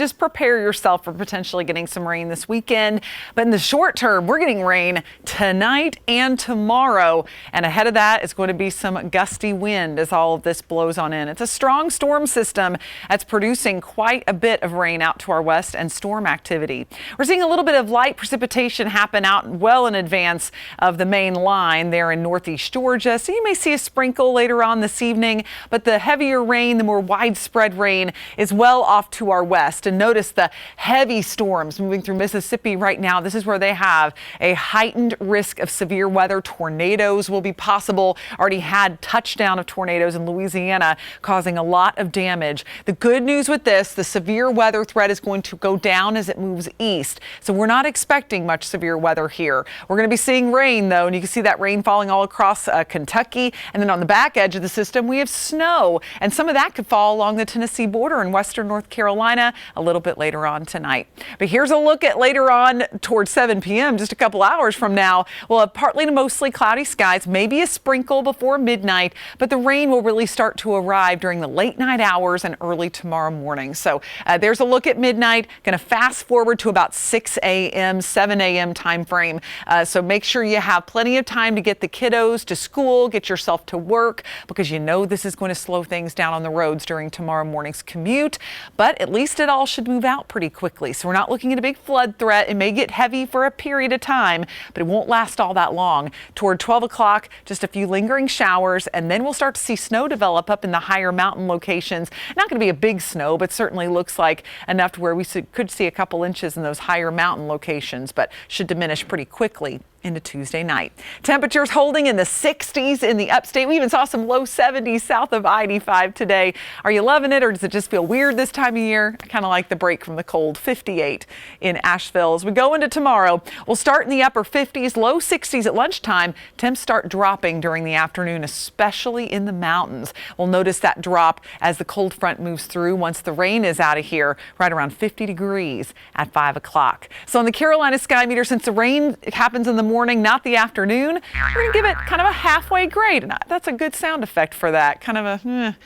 Just prepare yourself for potentially getting some rain this weekend. But in the short term, we're getting rain tonight and tomorrow. And ahead of that is going to be some gusty wind as all of this blows on in. It's a strong storm system that's producing quite a bit of rain out to our west and storm activity. We're seeing a little bit of light precipitation happen out well in advance of the main line there in northeast Georgia. So you may see a sprinkle later on this evening, but the heavier rain, the more widespread rain is well off to our west. And notice the heavy storms moving through Mississippi right now. This is where they have a heightened risk of severe weather. Tornadoes will be possible. Already had touchdown of tornadoes in Louisiana, causing a lot of damage. The good news with this, the severe weather threat is going to go down as it moves east. So we're not expecting much severe weather here. We're going to be seeing rain, though, and you can see that rain falling all across Kentucky. And then on the back edge of the system, we have snow, and some of that could fall along the Tennessee border in western North Carolina a little bit later on tonight. But here's a look at later on towards 7 p.m., just a couple hours from now. We'll have partly to mostly cloudy skies, maybe a sprinkle before midnight, but the rain will really start to arrive during the late night hours and early tomorrow morning. So there's a look at midnight. Going to fast forward to about 6 a.m., 7 a.m. time frame. So make sure you have plenty of time to get the kiddos to school, get yourself to work, because you know this is going to slow things down on the roads during tomorrow morning's commute. But at least it all should move out pretty quickly. So we're not looking at a big flood threat. It may get heavy for a period of time, but it won't last all that long. Toward 12 o'clock, just a few lingering showers, and then we'll start to see snow develop up in the higher mountain locations. Not going to be a big snow, but certainly looks like enough to where we could see a couple inches in those higher mountain locations, but should diminish pretty quickly into Tuesday night. Temperatures holding in the 60s in the upstate. We even saw some low 70s south of I-85 today. Are you loving it, or does it just feel weird this time of year? I kind of like the break from the cold. 58 in Asheville. As we go into tomorrow, we'll start in the upper 50s, low 60s at lunchtime. Temps start dropping during the afternoon, especially in the mountains. We'll notice that drop as the cold front moves through once the rain is out of here, right around 50 degrees at 5 o'clock. So on the Carolina Sky Meter, since the rain happens in the morning, not the afternoon, we're going to give it kind of a halfway grade. And that's a good sound effect for that, kind of a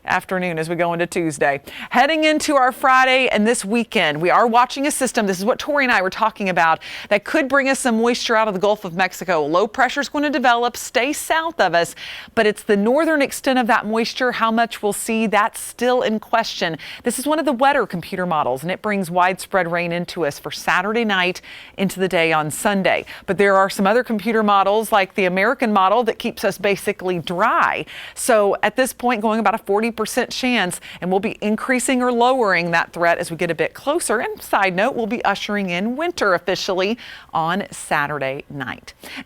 afternoon as we go into Tuesday. Heading into our Friday and this weekend, we are watching a system. This is what Tori and I were talking about, that could bring us some moisture out of the Gulf of Mexico. Low pressure is going to develop, stay south of us, but it's the northern extent of that moisture. How much we'll see, that's still in question. This is one of the wetter computer models, and it brings widespread rain into us for Saturday night into the day on Sunday. But there are some other computer models, like the American model, that keeps us basically dry. So at this point, going about a 40% chance, and we'll be increasing or lowering that threat as we get a bit closer. And side note, we'll be ushering in winter officially on Saturday night.